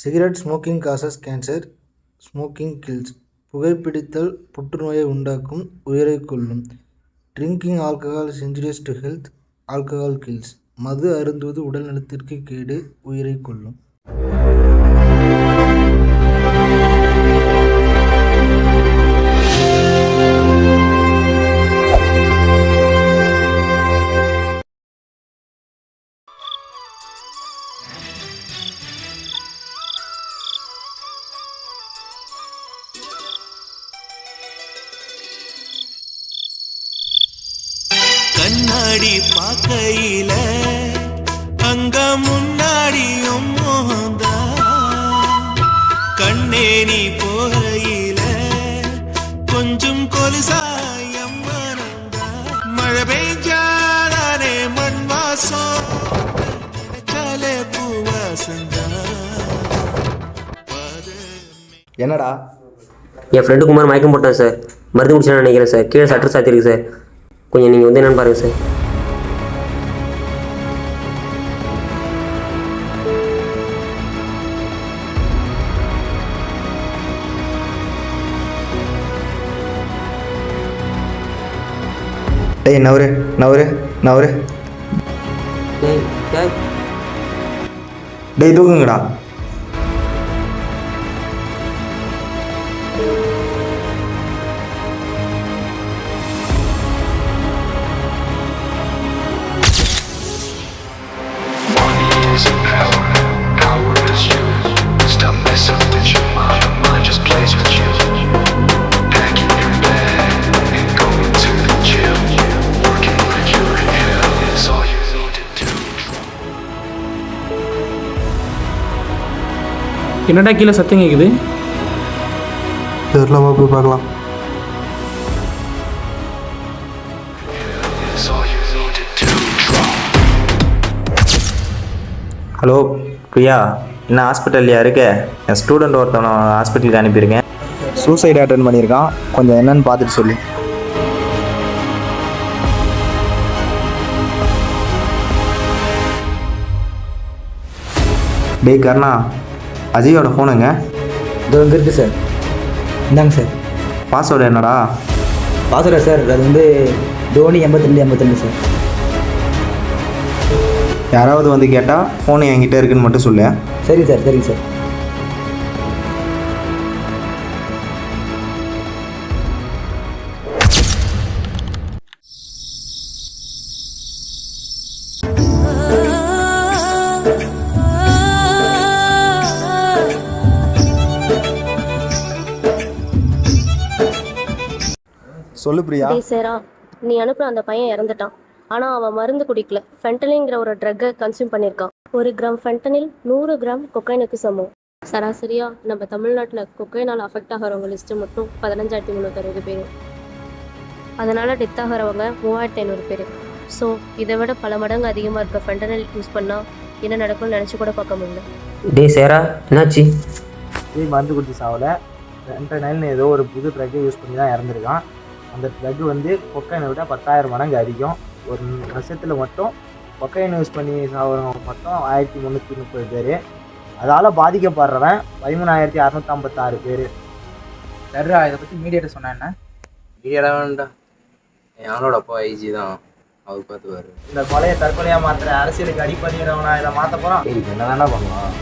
Cigarette smoking causes cancer, smoking kills. புகைப்பிடித்தல் புற்றுநோயை உண்டாக்கும், உயிரைக் கொல்லும். Drinking alcohol is injurious to health, alcohol kills. மது அருந்துவது உடல் நலத்திற்கு கேடு, உயிரைக் கொல்லும். கண்ணாடி பார்க்கையில அங்க முன்னாடியும் மோகந்தா, கண்ணே நீ போகையில கொஞ்சம் கொலுசாயம் மனந்தா, மழை பெய்ஞ்சாலே மண் வாசம் பூவாசந்தா. என்னடா? என் ஃப்ரெண்டு குமார் மயக்கம் போட்டான் சார். மருந்து முடிச்சு நினைக்கிறேன் சார். கீழே சட்டர் சாத்திருக்கு சார். கொஞ்சம் நீங்கள் வந்து என்னென்னு பாருங்கள் சார். டேய் நவரு நவரு நவரு. டேய் தூக்குங்கடா. என்னடா கீழே சத்தம் கேட்குது? தெரியலமா, போய் பார்க்கலாம். ஹலோ பிரியா, என்ன ஹாஸ்பிட்டல்லையா இருக்க? என் ஸ்டூடெண்ட் ஒருத்தவனை ஹாஸ்பிட்டலுக்கு அனுப்பியிருக்கேன். சூசைட் அட்டன் பண்ணியிருக்கான். கொஞ்சம் என்னன்னு பார்த்துட்டு சொல்லு. டேய் கர்ணா, அஜயோட ஃபோனுங்க. இது வந்து இருக்குது சார். இந்தாங்க சார். பாஸ்வேர்டு என்னடா? பாஸ்வேர்டா சார்? அது வந்து தோனி 82 சார். யாராவது வந்து கேட்டால் ஃபோன் என்கிட்ட இருக்குன்னு மட்டும் சொல்லு. சரி சார், சரிங்க சார். சொல்லு பிரியா. சேரா, நீ அனுப்புன அந்த பையன் இறந்துட்டான். ஆனால் அவன் மருந்து குடிக்கல. ஃபென்டனில்ங்கிற ஒரு ட்ரக்கை கன்சியூம் பண்ணியிருக்கான். 1 கிராம் ஃபென்டனில் 100 கிராம் கொக்கைனுக்கு சமம். சராசரியாக நம்ம தமிழ்நாட்டில் கொக்கைனால் அஃபெக்ட் ஆகிறவங்க லிஸ்ட்டு மட்டும் 15,360 பேர். அதனால் டெத் ஆகிறவங்க 3,500 பேர். ஸோ இதை விட பல மடங்கு அதிகமாக இருக்க ஃபென்டனில் யூஸ் பண்ணால் என்ன நடக்கும்னு நினச்சி கூட பார்க்க முடியல. டே சேரா, என்னாச்சு? மருந்து குடிச்சு சாவல, ஃபென்டனைல்னு ஏதோ ஒரு புது ட்ரக்கை யூஸ் பண்ணி தான் இறந்துருக்கான். அந்த ட்ரக் வந்து கொக்கைனை விட 10,000 மடங்கு அதிகம். ஒரு வருஷத்தில் மட்டும் கொக்கைனை யூஸ் பண்ணி சாகிறவங்க மட்டும் 1,330 பேர். அதால் பாதிக்கப்படுறவன் 13,656 பேர். சரிடா, இதை பற்றி மீடியாட்ட சொன்னா என்ன? மீடியாடா வேண்டாம், எங்களோட அப்பா ஐஜி தான், அவர் பார்த்துவார். இந்த கொலையை தற்கொலையாக மாற்றுற அரசியலுக்கு அடிப்படையிறவனா இதை மாற்ற போகிறான். என்ன வேணா பண்ணலாம்.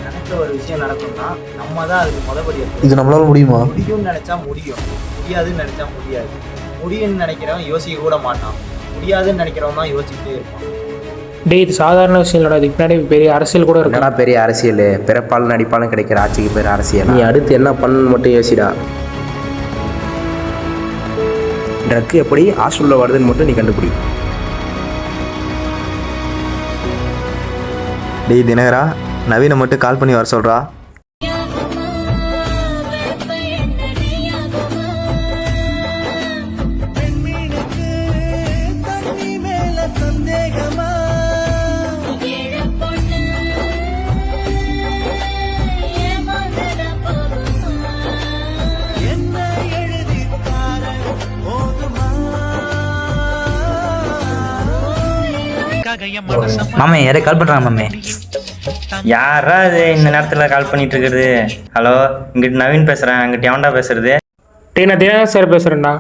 நினைச்ச ஒரு விஷயம் நடக்கும்னா நம்ம தான் அதுக்கு முதபடி. இது நம்மளால முடியுமா? முடியும்னு நினச்சா முடியும், முடியாதுன்னு நினச்சா முடியாது. முடியும்னு நினைக்கிறவன் யோசிக்க கூட மாட்டான், முடியாதுன்னு நினைக்கிறவன் தான் யோசிச்சுட்டே இருப்பான். டே, இது சாதாரண விஷயம் இல்லைடா. இதுக்கு பின்னாடி பெரிய அரசியல் கூட என்னடா இருக்கா? பெரிய அரசியல்? பிறப்பால் நடிப்பாலும் கிடைக்கிற ஆட்சிக்கு பேர் அரசியல். நீ அடுத்து என்ன பண்ணணும்னு மட்டும் யோசிடா. ட்ரக் எப்படி ஹாஸ்டலில் வருதுன்னு மட்டும் நீ கண்டுபிடி. டேய் தினகரா, நவீனை மட்டும் கால் பண்ணி வர சொல்கிறா. மாமே யாரே கால் பண்ணுறாங்க மாமே. யாரா அது இந்த நேரத்தில் கால் பண்ணிட்டு இருக்கிறது? ஹலோ, இங்கிட்டு நவீன் பேசுகிறேன். அங்கிட்டு எவன்டா பேசுறது? நான் தினம் சார் பேசுகிறேன்டா.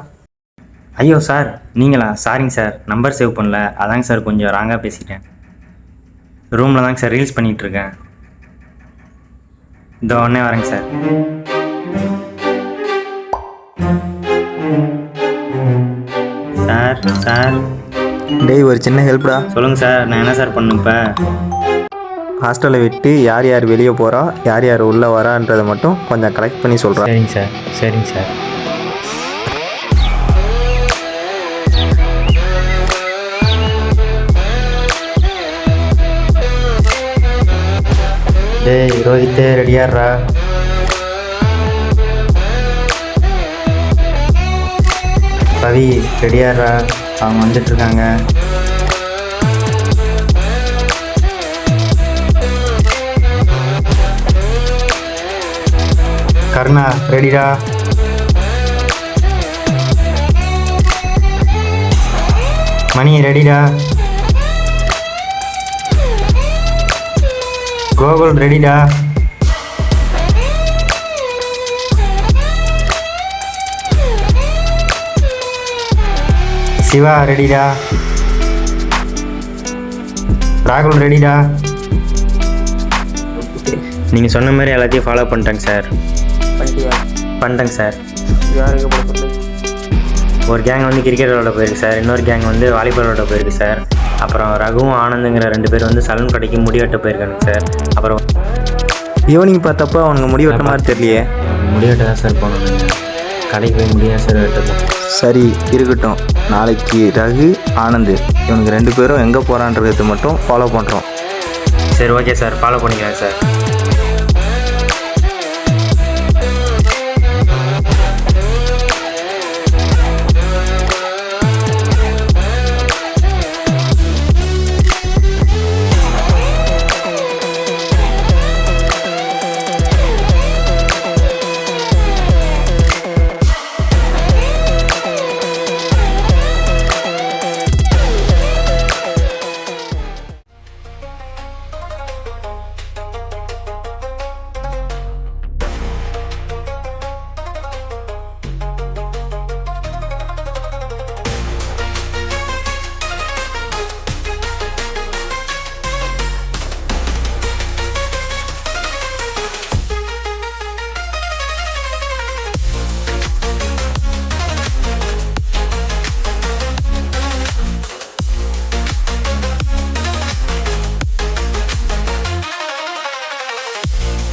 ஐயோ சார், நீங்களா? சாரிங்க சார், நம்பர் சேவ் பண்ணல. அதாங்க சார் கொஞ்சம் ராங்காக பேசிட்டேன். ரூமில் தாங்க சார் ரீல்ஸ் பண்ணிகிட்ருக்கேன். இதோ உடனே வரேங்க சார். சார் சார் டேய், ஒரு சின்ன ஹெல்ப்டா. சொல்லுங்கள் சார், நான் என்ன சார் பண்ணணும் இப்போ? ஹாஸ்டலை விட்டு யார் யார் வெளியே போகிறா, யார் யார் உள்ளே வரான்றதை மட்டும் கொஞ்சம் கலெக்ட் பண்ணி சொல்கிறேன். சரிங்க சார், சரிங்க சார். டேய் ரோஹித், ரெடியாடுறா? பவி, ரெடியாடுறா? அவங்க வந்துட்டுருக்காங்க. கருணா, ரெடிடா? மணி, ரெடிடா? கோகுல், ரெடிடா? சிவா, ரெடிடா? ராகுல், ரெடிடா? நீங்கள் சொன்ன மாதிரி எல்லாத்தையும் ஃபாலோ பண்ணிட்டேங்க சார். பண்ணிட்டேங்க சார். ஒரு கேங் வந்து கிரிக்கெட் விளாட போயிருக்கு சார், இன்னொரு கேங் வந்து வாலிபால் விளாட போயிருக்கு சார். அப்புறம் ரகுவும் ஆனந்துங்கிற 2 பேர் வந்து சலூன் கடைக்கு முடி வெட்ட போயிருக்காங்க சார். அப்புறம் ஈவினிங் பார்த்தப்போ அவனுக்கு முடி வெட்ட மாதிரி தெரியலையே. முடி வெட்ட தான் சார் போனோம். கடைக்கு போய் முடியாது சார் வெட்டணும். சரி இருக்கட்டும், நாளைக்கு ரகு ஆனந்த் இவனுக்கு 2 பேரும் எங்கே போகிறான்றதை மட்டும் ஃபாலோ பண்ணுறோம். சரி, ஓகே சார், ஃபாலோ பண்ணிக்கலாம் சார்.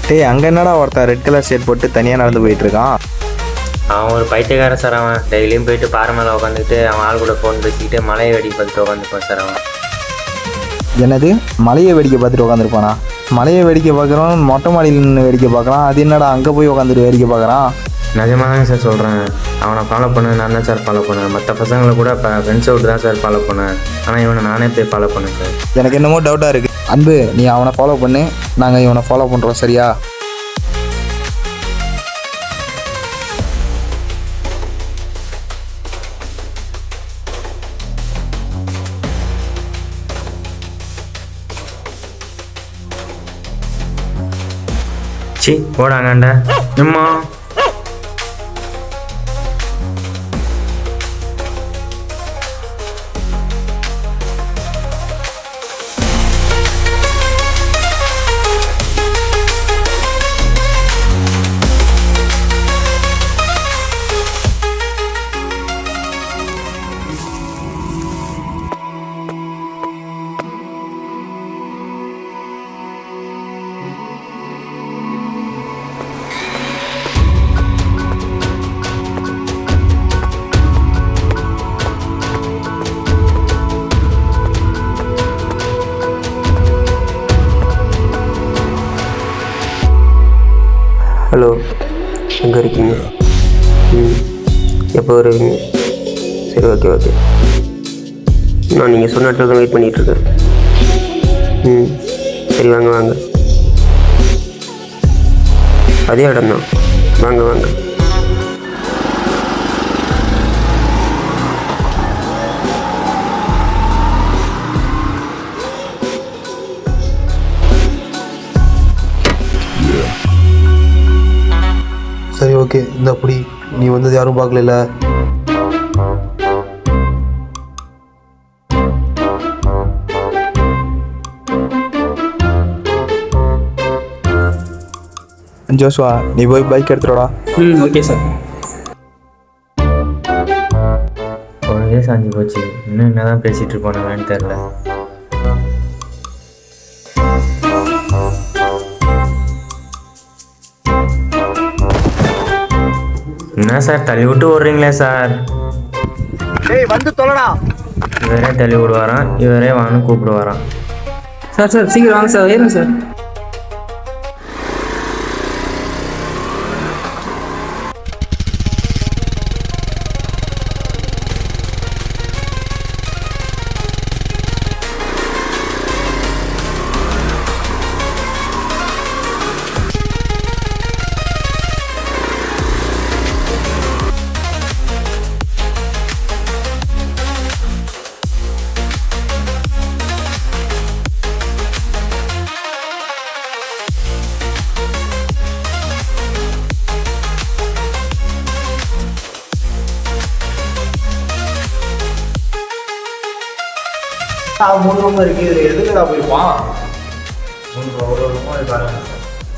டேய், அங்கே என்னடா ஒருத்தன் ரெட் கலர் ஷர்ட் போட்டு தனியாக நடந்து போயிட்டுருக்கான்? அவன் ஒரு பைத்தியக்காரன் சார். அவன் டெய்லியும் போயிட்டு பாறை மேலே உட்காந்துட்டு அவன் ஆள் கூட ஃபோன் பேசிக்கிட்டு மலையை வேடிக்கை பார்த்துட்டு உட்காந்துருப்பான் சார். அவன் என்னது, மலையை வேடிக்கை பார்த்துட்டு உட்காந்துருப்பானா? மலையை வேடிக்கை பார்க்குறோம், மொட்டை மாடியில் நின்று வேடிக்கை பார்க்குறான். அது என்னடா அங்கே போய் உட்காந்துட்டு வேடிக்கை பார்க்குறான்? நிஜமாக தான் சார் சொல்கிறேன். அவனை ஃபாலோ பண்ண நான் தான் சார் ஃபாலோ பண்ணேன். மற்ற பசங்களை கூட இப்போ ஃப்ரெண்ட்ஸை விட்டு தான் சார் ஃபாலோ பண்ணேன். ஆனால் இவனை நானே போய் ஃபாலோ பண்ணேன் சார். எனக்கு என்னமோ டவுட்டாக இருக்குது. அன்பு, நீ அவனை ஃபாலோ பண்ணு, நாங்கள் இவனை ஃபாலோ பண்ணுறோம், சரியா? சி, போடாங்கண்டா எம்மா. ஹலோ, எங்கே இருக்கீங்க? எப்போ வருவீங்க? சரி, ஓகே ஓகே. நான் நீங்கள் சொன்ன இடத்துல தான் வெயிட் பண்ணிகிட்ருக்கேன். சரி, வாங்க வாங்க. அதே இடம் தான், வாங்க வாங்க. ஓகே இந்த அப்படி நீ வந்தது யாரும் பார்க்கல. ஜோஸ்வா நீ போய் பைக் எடுத்துடா. Okay sir. பொழுதே சாஞ்சி போச்சு, இன்னும் என்னதான் பேசிகிட்டு இருப்பானுங்கன்னு தெரில. என்ன சார் தள்ளி விட்டு ஓடுறீங்களே சார்? டேய் வந்து தொலைடா. இவரே தள்ளி விடுவாரான், இவரே வான்னு கூப்பிடுவாரான். சார் சீக்கிரம் வாங்க சார், ஏறுங்க சார். மூணு ரூம் இருக்கு, இதில் எதுக்குடா போயிருப்பான்? ஒரு ரூமும் இருக்காங்க.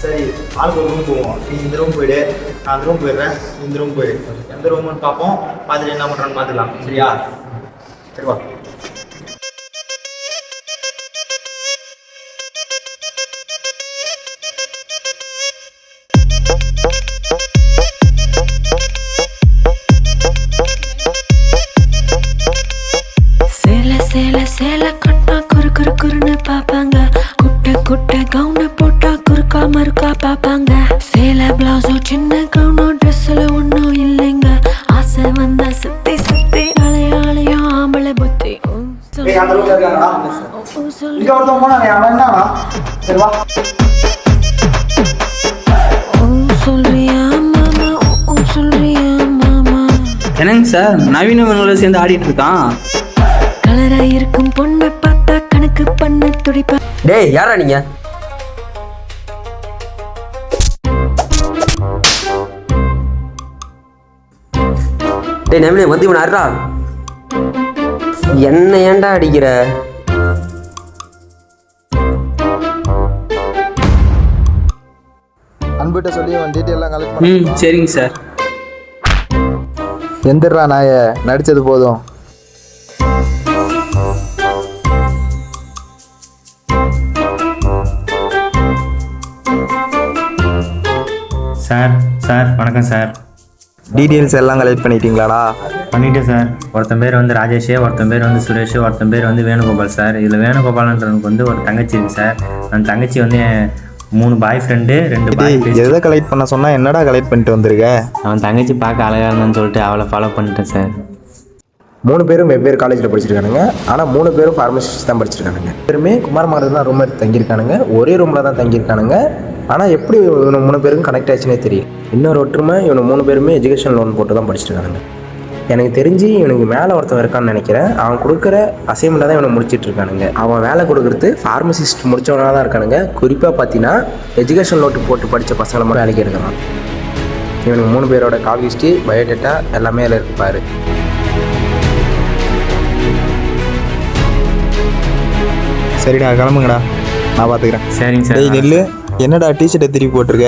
சரி ஆளுக்கு ஒரு ரூம் போவோம். நீ இந்த ரூம் போயிடு, நான் அந்த ரூம் போயிடுறேன், நீ இந்த ரூம் போயிடு. எந்த ரூம்னு பார்ப்போம், பார்த்துட்டு என்ன பண்ணுறோன்னு பார்த்துக்கலாம். சரியா? சரி வா. சேலை கட்டா குறு குறு குறுன்னு பாப்பாங்க, குட்டை குட்டை கவுன போட்டா குறுக்கா மறுக்கா பாப்பாங்க. சேலை பிளவுஸோ சின்ன கவுனோ ட்ரெஸ்ல ஒன்னும் இல்லைங்க, ஆசை வந்தா சுத்தி சுத்தி அலையாளையும் ஆம்பளை புத்தி. சொல்றியா மாமா, சொல்றியா மாமா? என்னங்க சார் நவீன மனோல சேர்ந்து ஆடிட்டு இருக்கான். கலரா இருக்கும் பொண்ணை பார்த்தா கணக்கு பண்ண துடிப்பா. டேய் யாரா நீங்க? டேய் நவீன வந்து இவன் ஆடுறா. என்ன ஏன்டா அடிக்கிற? அன்பிட்ட சொல்லி அவன் டீட்டெயிலாம் கலெக்ட் பண்ண. சரிங்க சார். எந்திரா நாய, நடித்தது போதும். சார் சார் வணக்கம் சார். டீட்டெயில்ஸ் எல்லாம் கலெக்ட் பண்ணிட்டீங்களாடா? பண்ணிட்டேன் சார். ஒருத்தன் பேர் வந்து ராஜேஷ், ஒருத்தன் பேர் வந்து சுரேஷ், ஒருத்தன் பேர் வந்து வேணுகோபால் சார். இதில் வேணுகோபால்ன்றவனுக்கு வந்து ஒரு தங்கச்சி இருக்குது சார். அந்த தங்கச்சி வந்து 3 பாய் ஃப்ரெண்டு 2 பாய். எதை கலெக்ட் பண்ண சொன்னால் என்னடா கலெக்ட் பண்ணிட்டு வந்திருக்க? அவன் தங்கச்சி பார்க்க அழகாக இருந்தான்னு சொல்லிட்டு அவளை ஃபாலோ பண்ணிட்டேன் சார். 3 பேரும் வெவ்வேறு காலேஜில் படிச்சிருக்கானுங்க. ஆனால் 3 பேரும் ஃபார்மசிஸ்ட் தான் படிச்சிருக்கானுங்க. பேருமே குமார் மாடல் தான் ரூம் எடுத்து தங்கியிருக்கானுங்க. ஒரே ரூமில் தான் தங்கியிருக்கானுங்க. ஆனால் எப்படி இவனு 3 பேருக்கும் கனெக்ட் ஆச்சுன்னே தெரியும். இன்னொரு ஒற்றுமை, இவனு 3 பேருமே எஜுகேஷன் லோன் போட்டு தான் படிச்சிருக்கானுங்க. எனக்கு தெரிஞ்சு இவனுக்கு மேலே ஒருத்தன் இருக்கான்னு நினைக்கிறேன். அவன் கொடுக்குற அசைன்மெண்ட்டை தான் இவனை முடிச்சிட்டு இருக்கானுங்க. அவன் வேலை கொடுக்குறது ஃபார்மசிஸ்ட் முடித்தவனாக தான் இருக்கானுங்க. குறிப்பாக பார்த்தீங்கன்னா எஜுகேஷன் லோட்டு போட்டு படித்த பசங்களை மட்டும் வேலைக்கு எடுக்கிறான். இவனுக்கு 3 பேரோட கால் ஹிஸ்ட்ரி, பயோடேட்டா எல்லாமே அதில் இருப்பார். சரிடா கிளம்புங்கடா, நான் பார்த்துக்கிறேன். சரிங்க சார். நெல்லு என்னடா டிஷர்ட்டை திருப்பி போட்டிருக்க?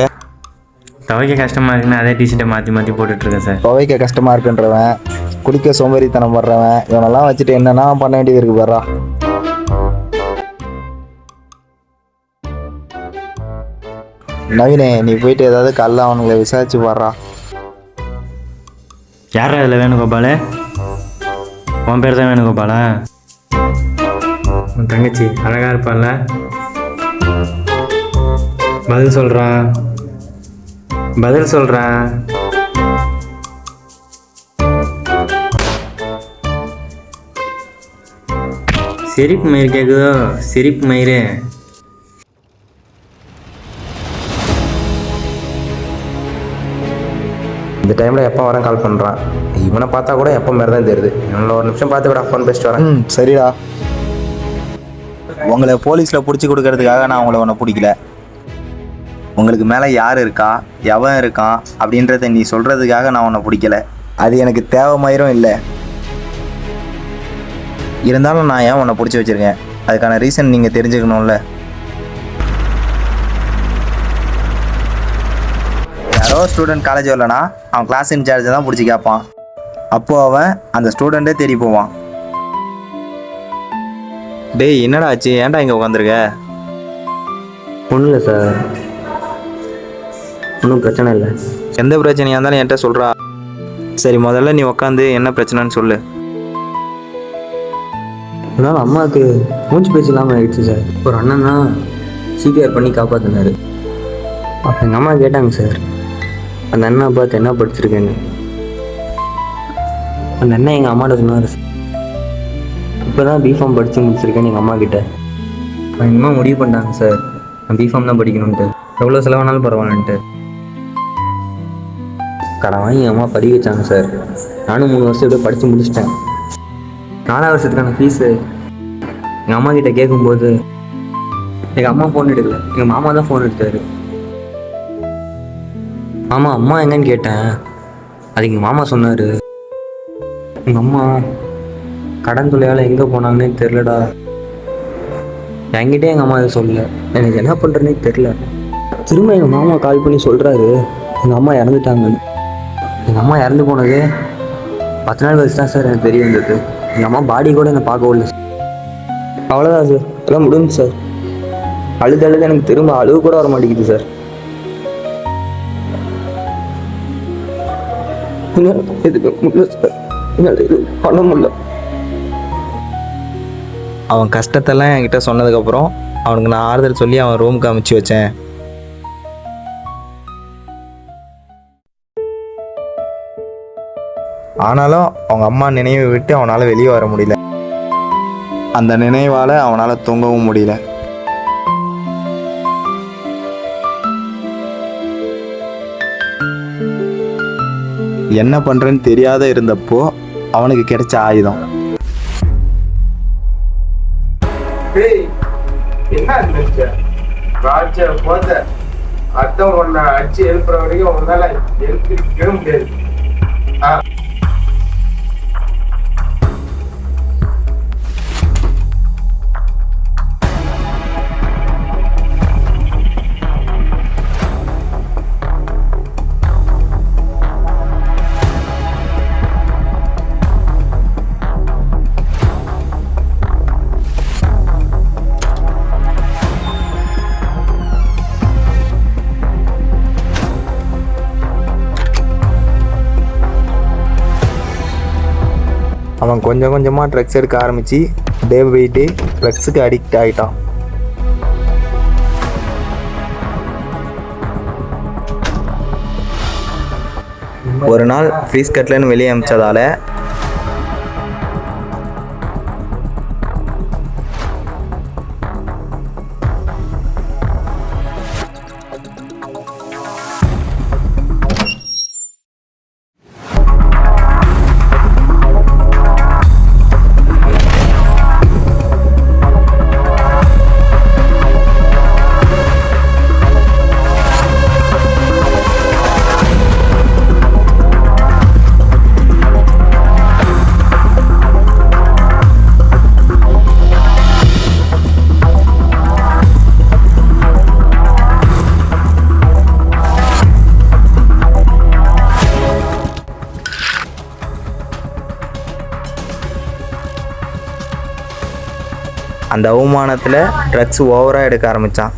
துவைக்க கஷ்டமாக இருக்குன்னு அதே டிஷர்ட்டை மாற்றி மாற்றி போட்டுட்ருக்கேன் சார். துவைக்க கஷ்டமாக இருக்குன்றவன், குளிக்க சோம்பேறித்தனம் படுறவன், இவனெல்லாம் வச்சுட்டு என்னென்னா பண்ண வேண்டியது இருக்கு பாரா. நவீனே நீ போயிட்டு ஏதாவது கல்ல அவனுங்களை விசாரிச்சு பாடுறா. யாரா இதில் வேணுகோபால்? உன் பேர் தான் வேணுகோபாலா? உன் தங்கச்சி அழகாக இருப்பாள்ல? பதில் சொல்கிறா, பதில் சொல்கிறா. சிரிப்பு மயிர் கேட்குதோ? சிரிப்பு மயிறு. இந்த டைமில் எப்போ வரேன் கால் பண்ணுறான். இவனை பார்த்தா கூட எப்போ மாரி தான் தெரியுது. இவனை ஒரு நிமிஷம் பார்த்து விட ஃபோன் பேசிட்டு வரேன். சரிடா. உங்களை போலீஸில் பிடிச்சி கொடுக்கறதுக்காக நான் உங்களை ஒன்று பிடிக்கல. உங்களுக்கு மேலே யார் இருக்கா, எவன் இருக்கான் அப்படின்றத நீ சொல்கிறதுக்காக நான் உன்னை பிடிக்கல. அது எனக்கு தேவை மாதிரியும் இல்லை. இருந்தாலும் நான் ஏன் உன்னை பிடிச்சி வச்சுருக்கேன், அதுக்கான ரீசன் நீங்கள் தெரிஞ்சுக்கணும்ல. யாரோ ஸ்டூடெண்ட் காலேஜ் வரலனா அவன் கிளாஸ் இன்சார்ஜை தான் பிடிச்சி கேட்பான். அப்போது அவன் அந்த ஸ்டூடெண்ட்டே தேடி போவான். டேய் என்னடா ஆச்சு, ஏன்டா இங்கே உட்காந்துருக்க? ஒன்றும் இல்லை சார், ஒன்றும் பிரச்சனை இல்லை. எந்த பிரச்சனையாக இருந்தாலும் என்கிட்ட சொல்கிறா. சரி முதல்ல நீ உட்காந்து என்ன பிரச்சனைன்னு சொல்லு. அதனால் அம்மாவுக்கு மூச்சு பேச்சு இல்லாமல் ஆகிடுச்சு சார். ஒரு அண்ணன் தான் சிபிஆர் பண்ணி காப்பாற்றினார். அப்போ எங்கள் அம்மா கேட்டாங்க சார், அந்த அண்ணனை பார்த்து என்ன படிச்சிருக்கேன்னு. அந்த அண்ணன் எங்கள் அம்மாட்ட சொன்னார், இப்போ தான் பிஃபார்ம் படித்து முடிச்சிருக்கேன்னு எங்கள் அம்மா கிட்ட. எங்கள் அம்மா முடிவு பண்ணிட்டாங்க சார், நான் பிஃபார்ம் தான் படிக்கணுன்ட்டு, எவ்வளோ செலவானாலும் பரவாயில்லன்ட்டு. கடன் வாங்கி எங்கள் அம்மா படிக்க வச்சாங்க சார். நானும் 3 வருஷம் எப்படியோ படித்து முடிச்சிட்டேன். 4 வருஷத்துக்கான ஃபீஸு எங்கள் அம்மா கிட்ட கேட்கும்போது எங்கள் அம்மா ஃபோன் எடுக்கல, எங்கள் மாமா தான் ஃபோன் எடுத்தார். மாமா அம்மா எங்கன்னு கேட்டேன். அதுக்கு எங்கள் மாமா சொன்னார், எங்கள் அம்மா கடன் தொல்லையால் எங்கே போனாங்கன்னே தெரிலடா. என்கிட்டே எங்கள் அம்மா அதை சொல்லல, எனக்கு என்ன பண்ணுறேன்னே தெரில. திரும்ப எங்கள் மாமா கால் பண்ணி சொல்கிறாரு, எங்கள் அம்மா இறந்துட்டாங்கன்னு. எங்கள் அம்மா இறந்து போனது 10 நாள் கழிச்சு தான் சார் எனக்கு தெரிய வந்தது. எங்கள் அம்மா பாடி கூட என்னை பார்க்க விடல. அவ்வளோதான் சார், எல்லாம் முடிஞ்சு சார். அழுது எனக்கு திரும்ப அழுவு கூட வர மாட்டேங்குது சார். எதுக்கு முடியல சார், என்னால் இது பண்ண முடியல. அவன் கஷ்டத்தெல்லாம் என்கிட்ட சொன்னதுக்கப்புறம் அவனுக்கு நான் ஆறுதல் சொல்லி அவன் ரூமுக்கு அமுச்சு வச்சேன். ஆனாலும் அவங்க அம்மா நினைவை விட்டு அவனால் வெளியே வர முடியல. அந்த நினைவால் அவனால் தூங்கவும் முடியல. என்ன பண்ணுறேன்னு தெரியாத இருந்தப்போ அவனுக்கு கிடைச்ச ஆயுதம். என்ன ராஜ போத அர்த்தம் ஒன்ன அடிச்சு எழுப்புற வரைக்கும் உன்னால எழுப்பிக்கவே முடியாது. அவன் கொஞ்சம் கொஞ்சமாக ட்ரக்ஸ் எடுக்க ஆரம்பித்து டே பை டே ட்ரக்ஸுக்கு அடிக்ட் ஆகிட்டான். ஒரு நாள் ஃபீஸ் கட்டலன்னு வெளியே அனுப்பிச்சதால அந்த அவமானத்தில் ட்ரக்ஸ் ஓவராக எடுக்க ஆரம்பித்தான்.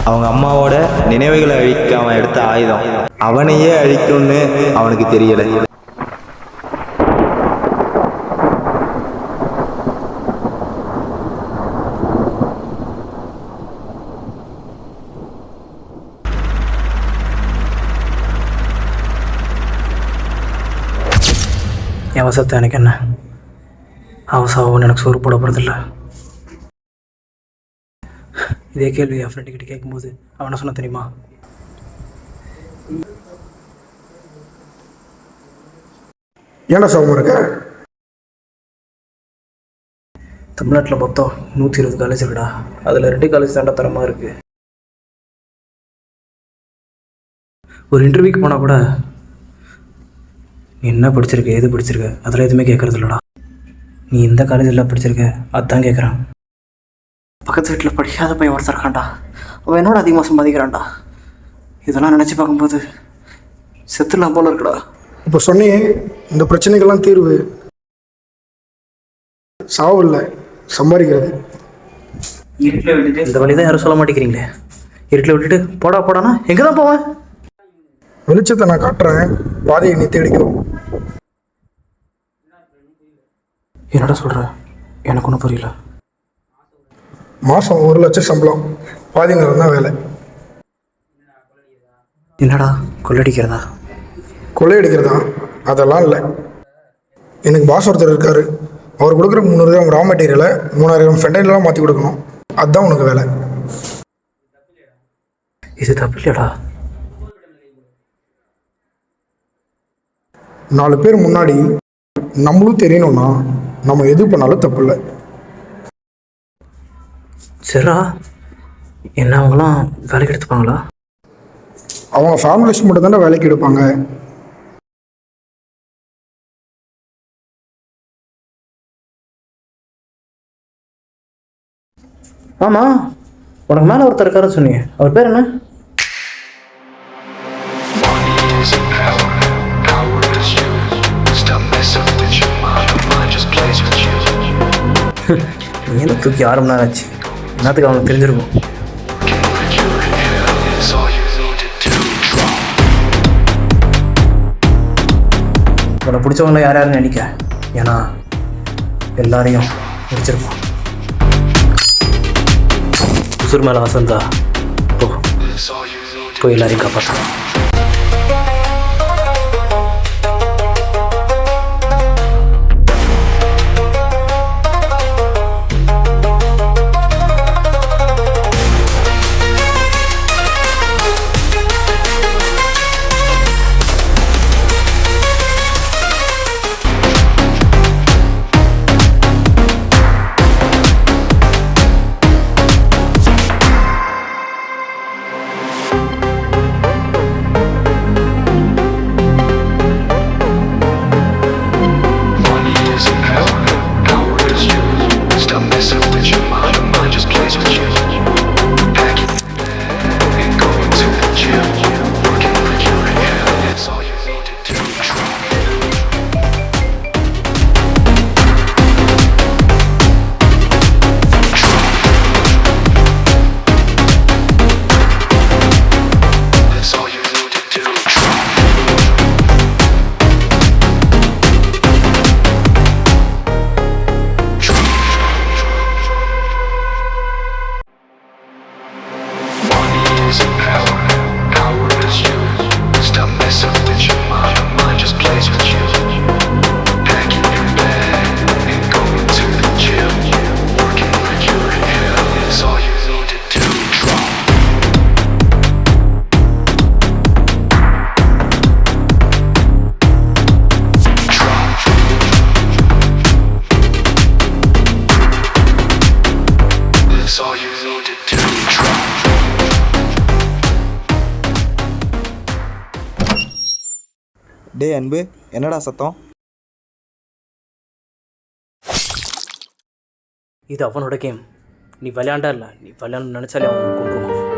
அவங்க அம்மாவோட நினைவுகளை அழிக்க அவன் எடுத்த ஆயுதம் அவனையே அழிக்கும்னு அவனுக்கு தெரியலை. என் வசத்தை எனக்கு என்ன, அவசாவும் எனக்கு சோறு போட போகிறதில்ல. இதே கேள்வி என் ஃப்ரெண்டுக்கிட்ட கேட்கும்போது அவன் என்ன சொன்ன தெரியுமா? ஏன்டா சோகம் இருக்க? தமிழ்நாட்டில் மொத்தம் 120 காலேஜ் இருக்குடா, அதில் 2 காலேஜ் தாண்டா தரமாக இருக்குது. ஒரு இன்டர்வியூக்கு போனால் கூட நீ என்ன படிச்சிருக்க, எது படிச்சிருக்க, அதெல்லாம் எதுவுமே கேட்குறது இல்லைடா. நீ இந்த காலேஜில் படிச்சிருக்க அதுதான் கேட்குறான். பக்கத்து வீட்டில் படிக்காத பையன் ஒருத்தர் இருக்கான்டா, அவன் என்னோட அதிகமாக சம்பாதிக்கிறான்டா. இதெல்லாம் நினச்சி பார்க்கும்போது செத்துலாம் போல இருக்குடா. இப்போ சொன்னியே இந்த பிரச்சனைக்கெல்லாம் தீர்வு சாவு இல்லை, சம்பாதிக்கிறது. இருட்டில் விட்டுட்டு இந்த வழி தான் யாரும் சொல்ல மாட்டேங்கிறீங்களே. இருட்டில் விட்டுட்டு போடா போடானா எங்கே தான் போவேன்? வெளிச்சத்தை நான் காட்டுறேன், பாதையை நீ தேடிக்கோ. என்னடா சொல்கிற? எனக்கு ஒன்றும் புரியல. மாதம் 1 லட்சம் சம்பளம், பாதி நேரம் தான் வேலை. என்னடா கொள்ளடிக்கிறதா? கொள்ளையடிக்கிறதா? அதெல்லாம் இல்லை. எனக்கு பாஸ் ஒருத்தர் இருக்கார், அவர் கொடுக்குற 300 கிராம் ரா மெட்டீரியலை 3000 கிராம் ஃபென்டைலாம் மாற்றி கொடுக்கணும். அதுதான் உனக்கு வேலை. இது தப்பு இல்லையாடா? 4 பேர் முன்னாடி நம்மளும் தெரியணும்னா நம்ம எது பண்ணாலும் தப்பு இல்லை. சரிடா, என்ன அவங்களாம் வேலைக்கு எடுத்துப்பாங்களா? அவங்க ஃபேமிலிஸ் மட்டும் தானே வேலைக்கு எடுப்பாங்க. ஆமாம், உனக்கு மேலே ஒருத்தர் இருக்காருன்னு சொன்னீங்க, அவர் பேர் என்ன? நீ என்ன தூக்கி 6 மணி நேரம் ஆச்சு, என்னத்துக்கு அவனுக்கு தெரிஞ்சிருக்கும். உன்னை பிடிச்சவங்கள யார் யாருன்னு நினைக்க, ஏன்னா எல்லாரையும் பிடிச்சிருப்பான். உசுர் மேலே வசந்தா போய் எல்லாரையும் காப்பாற்ற. டே அன்பு, என்னடா சத்தம்? இது அவனோட கேம். நீ விளையாண்டா இல்லை, நீ விளையாண்டு நினச்சாலே அவன் கொண்டுருவான்.